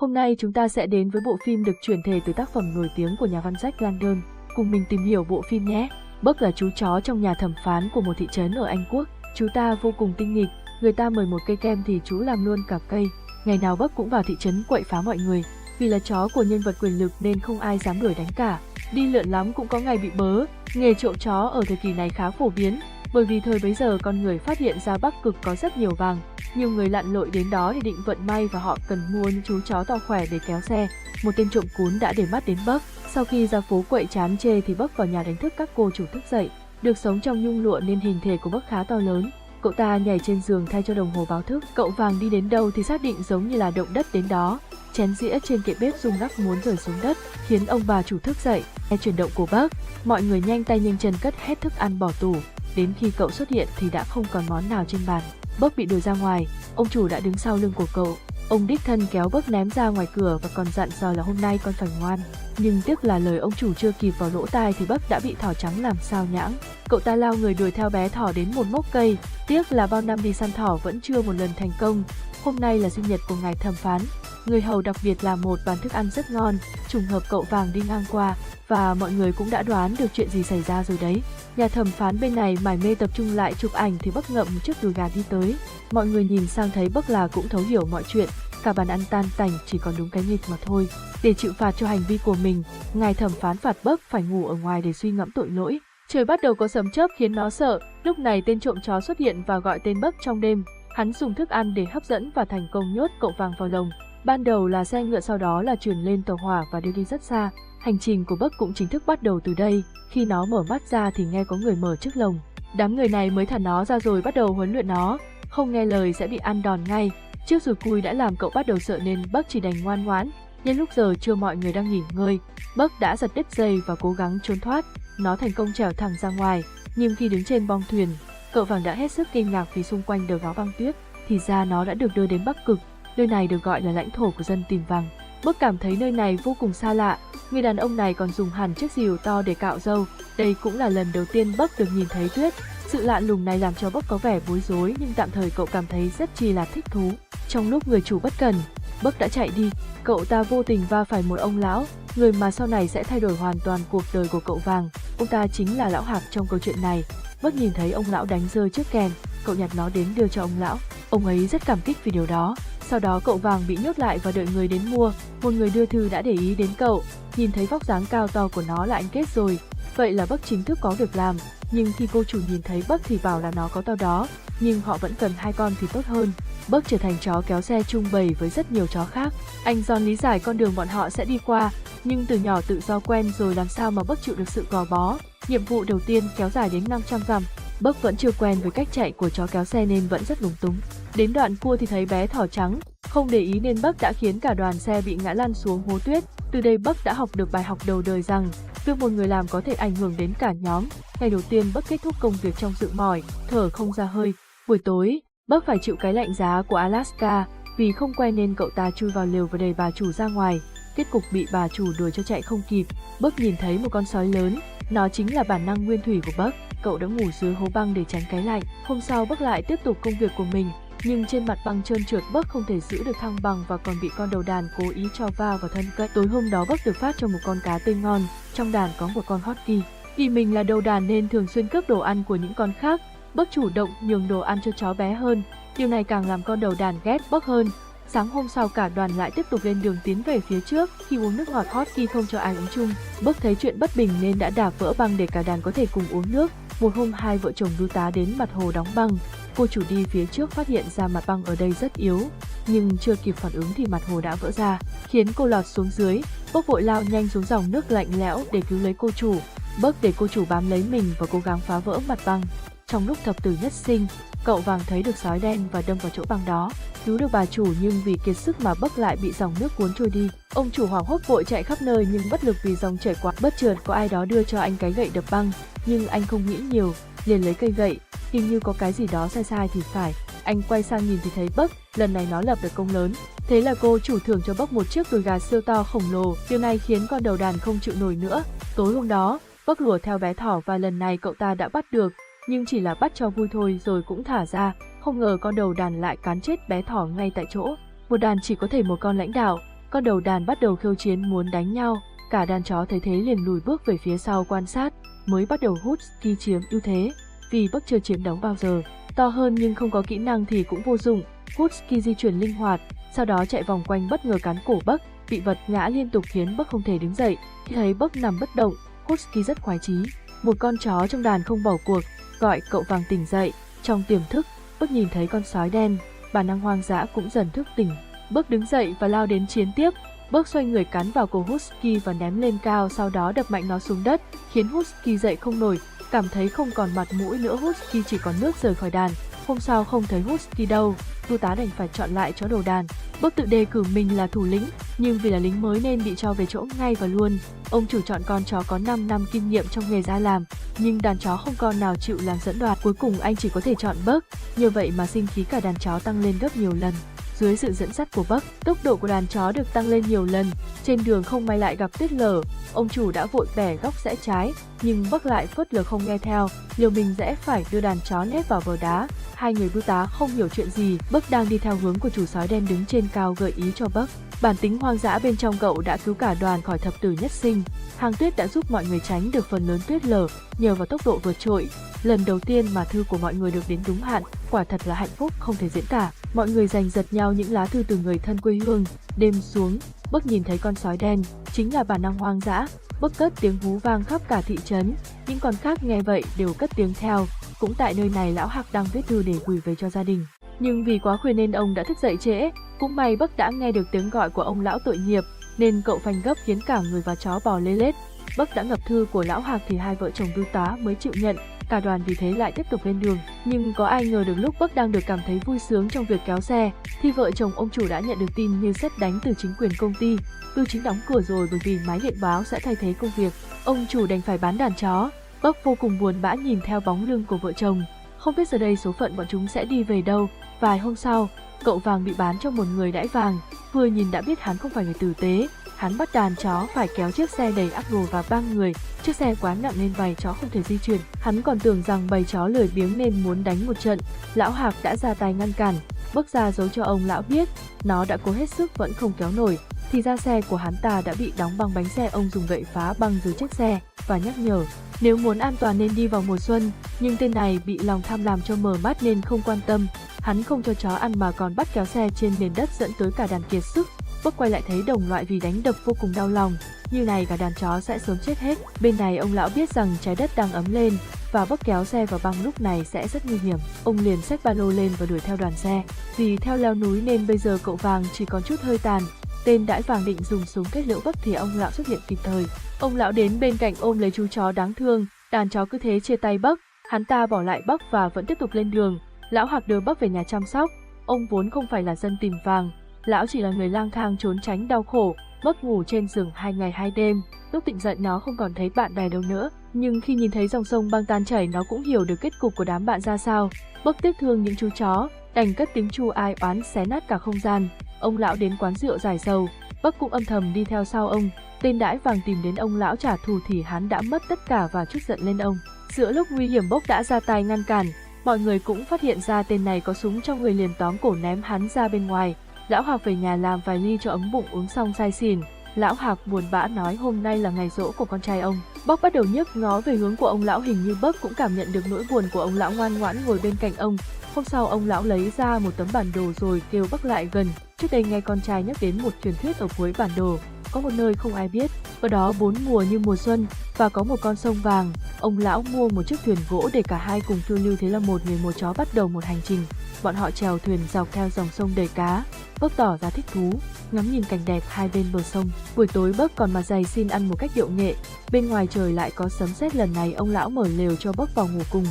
Hôm nay chúng ta sẽ đến với bộ phim được chuyển thể từ tác phẩm nổi tiếng của nhà văn Jack London. Cùng mình tìm hiểu bộ phim nhé. Buck là chú chó trong nhà thẩm phán của một thị trấn ở Anh Quốc. Chú ta vô cùng tinh nghịch, người ta mời một cây kem thì chú làm luôn cả cây. Ngày nào Buck cũng vào thị trấn quậy phá mọi người. Vì là chó của nhân vật quyền lực nên không ai dám đuổi đánh cả. Đi lượn lắm cũng có ngày bị bớ. Nghề trộm chó ở thời kỳ này khá phổ biến, bởi vì thời bấy giờ con người phát hiện ra Bắc Cực có rất nhiều vàng. Nhiều người lặn lội đến đó để định vận may và họ cần mua những chú chó to khỏe để kéo xe. Một tên trộm cún đã để mắt đến Buck. Sau khi ra phố quậy chán chê thì Buck vào nhà đánh thức các cô chủ thức dậy. Được sống trong nhung lụa nên hình thể của Buck khá to lớn. Cậu ta nhảy trên giường thay cho đồng hồ báo thức. Cậu vàng đi đến đâu thì xác định giống như là động đất đến đó. Chén dĩa trên kệ bếp rung lắc muốn rơi xuống đất, khiến ông bà chủ thức dậy. Nghe chuyển động của Buck, mọi người nhanh tay nhanh chân cất hết thức ăn bỏ tủ. Đến khi cậu xuất hiện thì đã không còn món nào trên bàn. Buck bị đuổi ra ngoài, ông chủ đã đứng sau lưng của cậu. Ông đích thân kéo Buck ném ra ngoài cửa và còn dặn dò là hôm nay con phải ngoan. Nhưng tiếc là lời ông chủ chưa kịp vào lỗ tai thì Buck đã bị thỏ trắng làm sao nhãng. Cậu ta lao người đuổi theo bé thỏ đến một mốc cây. Tiếc là bao năm đi săn thỏ vẫn chưa một lần thành công. Hôm nay là sinh nhật của ngài thẩm phán. Người hầu đặc biệt làm một bàn thức ăn rất ngon. Trùng hợp cậu vàng đi ngang qua và mọi người cũng đã đoán được chuyện gì xảy ra rồi đấy. Nhà thẩm phán bên này mải mê tập trung lại chụp ảnh thì Buck ngậm một chiếc đùi gà đi tới. Mọi người nhìn sang thấy Buck là cũng thấu hiểu mọi chuyện. Cả bàn ăn tan tành chỉ còn đúng cái nghịch mà thôi. Để chịu phạt cho hành vi của mình, ngài thẩm phán phạt Buck phải ngủ ở ngoài để suy ngẫm tội lỗi. Trời bắt đầu có sấm chớp khiến nó sợ. Lúc này tên trộm chó xuất hiện và gọi tên Buck trong đêm. Hắn dùng thức ăn để hấp dẫn và thành công nhốt cậu vàng vào lồng. Ban đầu là xe ngựa, sau đó là chuyển lên tàu hỏa và đưa đi rất xa. Hành trình của Buck cũng chính thức bắt đầu từ đây. Khi nó mở mắt ra thì nghe có người mở chiếc lồng. Đám người này mới thả nó ra rồi bắt đầu huấn luyện nó. Không nghe lời sẽ bị ăn đòn ngay. Chiếc rùi cui đã làm cậu bắt đầu sợ nên Buck chỉ đành ngoan ngoãn. Nhân lúc giờ trưa mọi người đang nghỉ ngơi, Buck đã giật đứt dây và cố gắng trốn thoát. Nó thành công trèo thẳng ra ngoài. Nhưng khi đứng trên bong thuyền, cậu vàng đã hết sức kinh ngạc vì xung quanh đều có băng tuyết. Thì ra nó đã được đưa đến Bắc Cực. Nơi này được gọi là lãnh thổ của dân tìm vàng. Buck cảm thấy nơi này vô cùng xa lạ. Người đàn ông này còn dùng hẳn chiếc rìu to để cạo râu. Đây cũng là lần đầu tiên Buck được nhìn thấy tuyết. Sự lạ lùng này làm cho Buck có vẻ bối rối, nhưng tạm thời cậu cảm thấy rất chi là thích thú. Trong lúc người chủ bất cần, Buck đã chạy đi. Cậu ta vô tình va phải một ông lão, người mà sau này sẽ thay đổi hoàn toàn cuộc đời của cậu vàng. Ông ta chính là lão Hạc trong câu chuyện này. Buck nhìn thấy ông lão đánh rơi chiếc kèn, cậu nhặt nó đến đưa cho ông lão. Ông ấy rất cảm kích vì điều đó. Sau đó cậu vàng bị nhốt lại và đợi người đến mua. Một người đưa thư đã để ý đến cậu, nhìn thấy vóc dáng cao to của nó là anh kết rồi. Vậy là Buck chính thức có việc làm. Nhưng khi cô chủ nhìn thấy Buck thì bảo là nó có to đó, nhưng họ vẫn cần 2 con thì tốt hơn. Buck trở thành chó kéo xe chung bầy với rất nhiều chó khác. Anh John lý giải con đường bọn họ sẽ đi qua, nhưng từ nhỏ tự do quen rồi làm sao mà Buck chịu được sự gò bó. Nhiệm vụ đầu tiên kéo dài đến 500 dặm. Buck vẫn chưa quen với cách chạy của chó kéo xe nên vẫn rất lúng túng. Đến đoạn cua thì thấy bé thỏ trắng, không để ý nên Buck đã khiến cả đoàn xe bị ngã lăn xuống hố tuyết. Từ đây Buck đã học được bài học đầu đời rằng việc một người làm có thể ảnh hưởng đến cả nhóm. Ngày đầu tiên Buck kết thúc công việc trong sự mỏi, thở không ra hơi. Buổi tối, Buck phải chịu cái lạnh giá của Alaska. Vì không quen nên cậu ta chui vào lều và đẩy bà chủ ra ngoài. Kết cục bị bà chủ đuổi cho chạy không kịp. Buck nhìn thấy một con sói lớn, nó chính là bản năng nguyên thủy của Buck. Cậu đã ngủ dưới hố băng để tránh cái lạnh. Hôm sau Buck lại tiếp tục công việc của mình, nhưng trên mặt băng trơn trượt Buck không thể giữ được thăng bằng và còn bị con đầu đàn cố ý cho va vào thân cận. Tối hôm đó Buck được phát cho một con cá tươi ngon, trong đàn có một con husky. Vì mình là đầu đàn nên thường xuyên cướp đồ ăn của những con khác. Buck chủ động nhường đồ ăn cho chó bé hơn. Điều này càng làm con đầu đàn ghét Buck hơn. Sáng hôm sau cả đoàn lại tiếp tục lên đường tiến về phía trước. Khi uống nước ngọt husky không cho ai uống chung. Buck thấy chuyện bất bình nên đã đạp vỡ băng để cả đàn có thể cùng uống nước. Một hôm hai vợ chồng bưu tá đến mặt hồ đóng băng. Cô chủ đi phía trước phát hiện ra mặt băng ở đây rất yếu, nhưng chưa kịp phản ứng thì mặt hồ đã vỡ ra, khiến cô lọt xuống dưới. Buck vội lao nhanh xuống dòng nước lạnh lẽo để cứu lấy cô chủ. Buck để cô chủ bám lấy mình và cố gắng phá vỡ mặt băng. Trong lúc thập tử nhất sinh, cậu vàng thấy được sói đen và đâm vào chỗ băng đó. Cứu được bà chủ nhưng vì kiệt sức mà Buck lại bị dòng nước cuốn trôi đi. Ông chủ hoảng hốt vội chạy khắp nơi nhưng bất lực vì dòng chảy quá. Bất chợt có ai đó đưa cho anh cái gậy đập băng, nhưng anh không nghĩ nhiều, liền lấy cây gậy. Hình như có cái gì đó sai sai thì phải. Anh quay sang nhìn thì thấy Buck, lần này nó lập được công lớn. Thế là cô chủ thưởng cho Buck một chiếc đùi gà siêu to khổng lồ. Điều này khiến con đầu đàn không chịu nổi nữa. Tối hôm đó, Buck lùa theo bé thỏ và lần này cậu ta đã bắt được, nhưng chỉ là bắt cho vui thôi rồi cũng thả ra. Không ngờ con đầu đàn lại cán chết bé thỏ ngay tại chỗ. Một đàn chỉ có thể một con lãnh đạo, Con đầu đàn bắt đầu khiêu chiến muốn đánh nhau, cả đàn chó thấy thế liền lùi bước về phía sau quan sát, mới bắt đầu Husky chiếm ưu thế, vì Buck chưa chiếm đóng bao giờ. To hơn nhưng không có kỹ năng thì cũng vô dụng, Husky di chuyển linh hoạt, sau đó chạy vòng quanh bất ngờ cắn cổ Buck, bị vật ngã liên tục khiến Buck không thể đứng dậy. Khi thấy Buck nằm bất động, Husky rất khoái chí. Một con chó trong đàn không bỏ cuộc, gọi cậu vàng tỉnh dậy. Trong tiềm thức, Buck nhìn thấy con sói đen, bản năng hoang dã cũng dần thức tỉnh. Buck đứng dậy và lao đến chiến tiếp. Buck xoay người cắn vào cổ Husky và ném lên cao, sau đó đập mạnh nó xuống đất, khiến Husky dậy không nổi, cảm thấy không còn mặt mũi nữa. Husky chỉ còn nước rời khỏi đàn. Hôm sau không thấy Husky đâu, tu tá đành phải chọn lại chó đầu đàn. Buck tự đề cử mình là thủ lĩnh, nhưng vì là lính mới nên bị cho về chỗ ngay và luôn. Ông chủ chọn con chó có 5 năm kinh nghiệm trong nghề ra làm, nhưng đàn chó không con nào chịu làm dẫn đoạt. Cuối cùng anh chỉ có thể chọn Buck, nhờ vậy mà sinh khí cả đàn chó tăng lên gấp nhiều lần. Dưới sự dẫn dắt của Buck, tốc độ của đàn chó được tăng lên nhiều lần. Trên đường không may lại gặp tuyết lở, ông chủ đã vội bẻ góc rẽ trái, nhưng Buck lại phớt lờ không nghe theo, liều mình rẽ phải đưa đàn chó nép vào vở đá. Hai người bưu tá không hiểu chuyện gì, Buck đang đi theo hướng của chủ sói đen đứng trên cao gợi ý cho Buck. Bản tính hoang dã bên trong cậu đã cứu cả đoàn khỏi thập tử nhất sinh. Hàng tuyết đã giúp mọi người tránh được phần lớn tuyết lở, nhờ vào tốc độ vượt trội. Lần đầu tiên mà thư của mọi người được đến đúng hạn, quả thật là hạnh phúc không thể diễn tả. Mọi người giành giật nhau những lá thư từ người thân quê hương. Đêm xuống, Buck nhìn thấy con sói đen, chính là bản năng hoang dã. Buck cất tiếng hú vang khắp cả thị trấn, những con khác nghe vậy đều cất tiếng theo. Cũng tại nơi này lão Hạc đang viết thư để gửi về cho gia đình. Nhưng vì quá khuya nên ông đã thức dậy trễ. Cũng may Buck đã nghe được tiếng gọi của ông lão tội nghiệp, nên cậu phanh gấp khiến cả người và chó bò lê lết. Buck đã ngập thư của lão Hạc thì hai vợ chồng bưu tá mới chịu nhận. Cả đoàn vì thế lại tiếp tục lên đường. Nhưng có ai ngờ được lúc Buck đang được cảm thấy vui sướng trong việc kéo xe, thì vợ chồng ông chủ đã nhận được tin như sét đánh từ chính quyền công ty. Bưu chính đóng cửa rồi bởi vì máy điện báo sẽ thay thế công việc. Ông chủ đành phải bán đàn chó. Buck vô cùng buồn bã nhìn theo bóng lưng của vợ chồng. Không biết giờ đây số phận bọn chúng sẽ đi về đâu. Vài hôm sau, cậu vàng bị bán cho một người đãi vàng. Vừa nhìn đã biết hắn không phải người tử tế. Hắn bắt đàn chó phải kéo chiếc xe đầy ắp đồ và băng người. Chiếc xe quá nặng nên bầy chó không thể di chuyển. Hắn còn tưởng rằng bầy chó lười biếng nên muốn đánh một trận. Lão Hạc đã ra tay ngăn cản, Buck ra dấu cho ông lão biết. Nó đã cố hết sức vẫn không kéo nổi. Thì ra xe của hắn ta đã bị đóng băng bánh xe. Ông dùng gậy phá băng dưới chiếc xe và nhắc nhở nếu muốn an toàn nên đi vào mùa xuân. Nhưng tên này bị lòng tham làm cho mờ mắt nên không quan tâm. Hắn không cho chó ăn mà còn bắt kéo xe trên nền đất dẫn tới cả đàn kiệt sức. Buck quay lại thấy đồng loại vì đánh đập vô cùng đau lòng. Như này cả đàn chó sẽ sớm chết hết. Bên này ông lão biết rằng trái đất đang ấm lên và Buck kéo xe vào băng lúc này sẽ rất nguy hiểm. Ông liền xách ba lô lên và đuổi theo đoàn xe. Vì theo leo núi nên bây giờ cậu vàng chỉ còn chút hơi tàn. Tên đãi vàng định dùng súng kết liễu Buck thì ông lão xuất hiện kịp thời. Ông lão đến bên cạnh ôm lấy chú chó đáng thương. Đàn chó cứ thế chia tay Buck. Hắn ta bỏ lại Buck và vẫn tiếp tục lên đường. Lão Hạc đưa Buck về nhà chăm sóc. Ông vốn không phải là dân tìm vàng. Lão chỉ là người lang thang trốn tránh đau khổ. Buck ngủ trên giường 2 ngày 2 đêm. Lúc tỉnh dậy nó không còn thấy bạn bè đâu nữa. Nhưng khi nhìn thấy dòng sông băng tan chảy nó cũng hiểu được kết cục của đám bạn ra sao. Buck tiếc thương những chú chó, đành cất tiếng chu ai oán xé nát cả không gian. Ông lão đến quán rượu giải sầu. Buck cũng âm thầm đi theo sau ông. Tên đãi vàng tìm đến ông lão trả thù thì hắn đã mất tất cả và trút giận lên ông. Giữa lúc nguy hiểm Buck đã ra tay ngăn cản. Mọi người cũng phát hiện ra tên này có súng trong người liền tóm cổ ném hắn ra bên ngoài. Lão Hạc về nhà làm vài ly cho ấm bụng uống xong say xỉn. Lão Hạc buồn bã nói hôm nay là ngày giỗ của con trai ông. Buck bắt đầu nhức ngó về hướng của ông lão, hình như Buck cũng cảm nhận được nỗi buồn của ông lão, ngoan ngoãn ngồi bên cạnh ông. Hôm sau ông lão lấy ra một tấm bản đồ rồi kêu Buck lại gần. Trước đây nghe con trai nhắc đến một truyền thuyết ở cuối bản đồ, có một nơi không ai biết, ở đó 4 mùa như mùa xuân và có một con sông vàng. Ông lão mua một chiếc thuyền gỗ để cả hai cùng phiêu lưu, thế là một người một chó bắt đầu một hành trình. Bọn họ chèo thuyền dọc theo dòng sông đầy cá. Buck tỏ ra thích thú, ngắm nhìn cảnh đẹp hai bên bờ sông. Buổi tối Buck còn mặt dày xin ăn một cách điệu nghệ. Bên ngoài trời lại có sấm sét, lần này ông lão mở lều cho Buck vào ngủ cùng.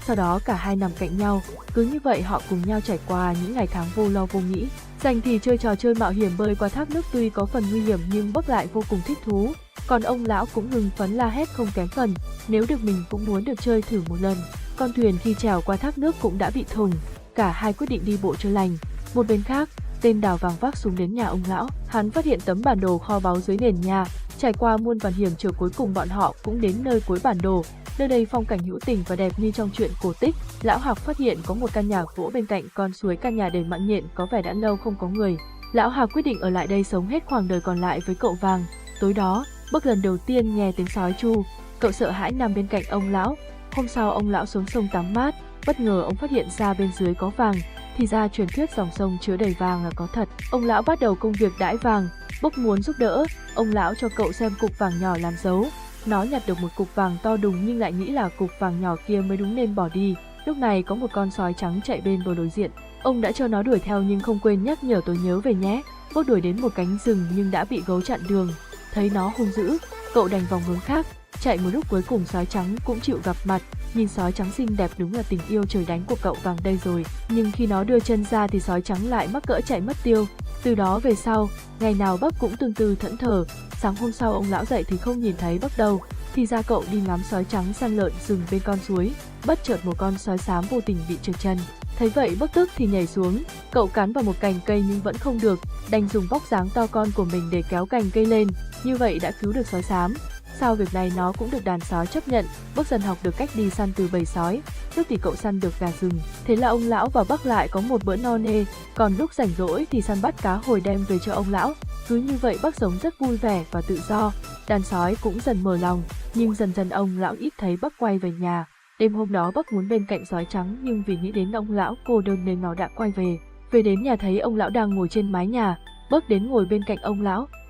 Sau đó cả hai nằm cạnh nhau, cứ như vậy họ cùng nhau trải qua những ngày tháng vô lo vô nghĩ. Dành thì chơi trò chơi mạo hiểm bơi qua thác nước, tuy có phần nguy hiểm nhưng Buck lại vô cùng thích thú. Còn ông lão cũng hưng phấn la hét không kém phần, nếu được mình cũng muốn được chơi thử một lần. Con thuyền khi trèo qua thác nước cũng đã bị thủng, cả hai quyết định đi bộ chữa lành. Một bên khác, tên đào vàng vác súng đến nhà ông lão, hắn phát hiện tấm bản đồ kho báu dưới nền nhà. Trải qua muôn vàn hiểm trở cuối cùng bọn họ cũng đến nơi cuối bản đồ. Nơi đây phong cảnh hữu tình và đẹp như trong truyện cổ tích. Lão Hạc phát hiện có một căn nhà gỗ bên cạnh con suối, căn nhà đầy mặn nhện có vẻ đã lâu không có người. Lão Hạc quyết định ở lại đây sống hết khoảng đời còn lại với cậu Vàng. Tối đó, Bấc lần đầu tiên nghe tiếng sói tru, cậu sợ hãi nằm bên cạnh ông lão. Hôm sau ông lão xuống sông tắm mát, bất ngờ ông phát hiện ra bên dưới có vàng, thì ra truyền thuyết dòng sông chứa đầy vàng là có thật. Ông lão bắt đầu công việc đãi vàng, Bấc muốn giúp đỡ, ông lão cho cậu xem cục vàng nhỏ làm dấu. Nó nhặt được một cục vàng to đùng nhưng lại nghĩ là cục vàng nhỏ kia mới đúng nên bỏ đi. Lúc này có một con sói trắng chạy bên bờ đối diện. Ông đã cho nó đuổi theo nhưng không quên nhắc nhở tôi nhớ về nhé. Bấc đuổi đến một cánh rừng nhưng đã bị gấu chặn đường. Thấy nó hung dữ, cậu đành vòng hướng khác. Chạy một lúc cuối cùng sói trắng cũng chịu gặp mặt. Nhìn sói trắng xinh đẹp đúng là tình yêu trời đánh của cậu Vàng đây rồi. Nhưng khi nó đưa chân ra thì sói trắng lại mắc cỡ chạy mất tiêu. Từ đó về sau, ngày nào Bấc cũng tương tư thẫn thờ. Sáng hôm sau ông lão dậy thì không nhìn thấy Bấc đâu. Thì ra cậu đi ngắm sói trắng săn lợn rừng bên con suối. Bất chợt một con sói xám vô tình bị trượt chân. Thấy vậy Bấc tức thì nhảy xuống. Cậu cắn vào một cành cây nhưng vẫn không được, đành dùng vóc dáng to con của mình để kéo cành cây lên. Như vậy đã cứu được sói xám. Sau việc này nó cũng được đàn sói chấp nhận. Bấc dần học được cách đi săn từ bầy sói. Trước thì cậu săn được gà rừng. Thế là ông lão và Bấc lại có một bữa no nê. Còn lúc rảnh rỗi thì săn bắt cá hồi đem về cho ông lão. Cứ như vậy Bấc sống rất vui vẻ và tự do. Đàn sói cũng dần mở lòng. Nhưng dần dần ông lão ít thấy Bấc quay về nhà. Đêm hôm đó Bấc muốn bên cạnh sói trắng nhưng vì nghĩ đến ông lão cô đơn nên nó đã quay về. Về đến nhà thấy ông lão đang ngồi trên mái nhà. Bấc đến ngồi bên cạnh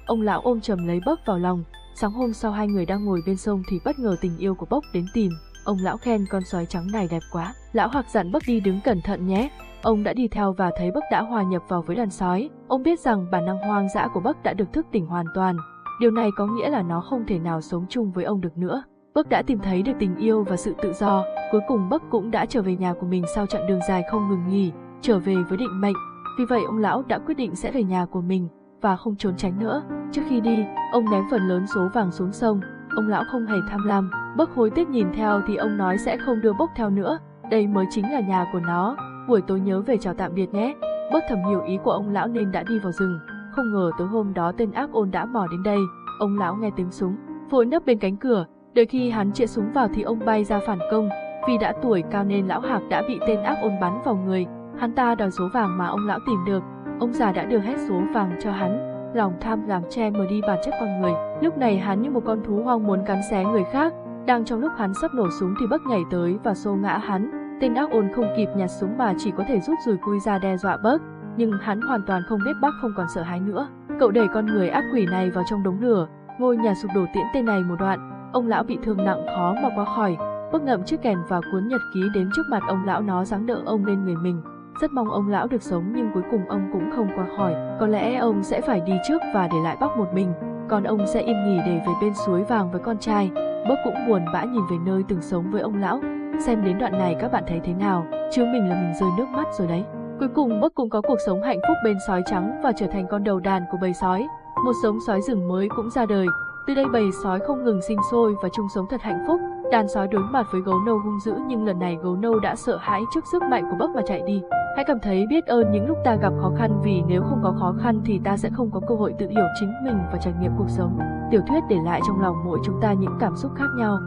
ông lão ôm chầm lấy Bấc vào lòng. Sáng hôm sau hai người đang ngồi bên sông thì bất ngờ tình yêu của Bấc đến tìm. Ông lão khen con sói trắng này đẹp quá. Lão Hạc dặn Bấc đi đứng cẩn thận nhé. Ông đã đi theo và thấy Bấc đã hòa nhập vào với đàn sói. Ông biết rằng bản năng hoang dã của Bấc đã được thức tỉnh hoàn toàn. Điều này có nghĩa là nó không thể nào sống chung với ông được nữa. Bấc đã tìm thấy được tình yêu và sự tự do. Cuối cùng Bấc cũng đã trở về nhà của mình sau chặng đường dài không ngừng nghỉ, trở về với định mệnh. Vì vậy ông lão đã quyết định sẽ về nhà của mình và không trốn tránh nữa. Trước khi đi, ông ném phần lớn số vàng xuống sông. Ông lão không hề tham lam. Bấc hối tiếc nhìn theo thì ông nói sẽ không đưa Bấc theo nữa. Đây mới chính là nhà của nó. Buổi tối nhớ về chào tạm biệt nhé. Bấc thầm hiểu ý của ông lão nên đã đi vào rừng. Không ngờ tối hôm đó tên ác ôn đã mò đến đây. Ông lão nghe tiếng súng, vội nấp bên cánh cửa. Đợi khi hắn chĩa súng vào thì ông bay ra phản công. Vì đã tuổi cao nên lão Hạc đã bị tên ác ôn bắn vào người. Hắn ta đòi số vàng mà ông lão tìm được. Ông già đã đưa hết số vàng cho hắn. Lòng tham làm che mờ đi bản chất con người. Lúc này hắn như một con thú hoang muốn cắn xé người khác. Đang trong lúc hắn sắp nổ súng thì Bấc nhảy tới và xô ngã hắn. Tên ác ôn không kịp nhặt súng mà chỉ có thể rút dùi cui ra đe dọa Bấc. Nhưng hắn hoàn toàn không biết Bấc không còn sợ hãi nữa. Cậu đẩy con người ác quỷ này vào trong đống lửa. Ngôi nhà sụp đổ tiễn tên này một đoạn. Ông lão bị thương nặng khó mà qua khỏi. Bấc ngậm chiếc kèn và cuốn nhật ký đến trước mặt ông lão, nó giáng đỡ ông lên người mình. Rất mong ông lão được sống nhưng cuối cùng ông cũng không qua khỏi. Có lẽ ông sẽ phải đi trước và để lại Bấc một mình. Còn ông sẽ yên nghỉ để về bên suối vàng với con trai. Bấc cũng buồn bã nhìn về nơi từng sống với ông lão. Xem đến đoạn này các bạn thấy thế nào? Chứ mình là mình rơi nước mắt rồi đấy. Cuối cùng Bấc cũng có cuộc sống hạnh phúc bên sói trắng và trở thành con đầu đàn của bầy sói. Một giống sói rừng mới cũng ra đời. Từ đây bầy sói không ngừng sinh sôi và chung sống thật hạnh phúc. Đàn sói đối mặt với gấu nâu hung dữ nhưng lần này gấu nâu đã sợ hãi trước sức mạnh của Bấc mà chạy đi. Hãy cảm thấy biết ơn những lúc ta gặp khó khăn, vì nếu không có khó khăn thì ta sẽ không có cơ hội tự hiểu chính mình và trải nghiệm cuộc sống. Tiểu thuyết để lại trong lòng mỗi chúng ta những cảm xúc khác nhau.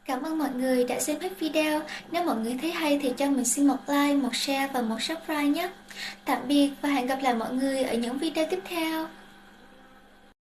Cảm ơn mọi người đã xem hết video. Nếu mọi người thấy hay thì cho mình xin một like, một share và một subscribe nhé. Tạm biệt và hẹn gặp lại mọi người ở những video tiếp theo.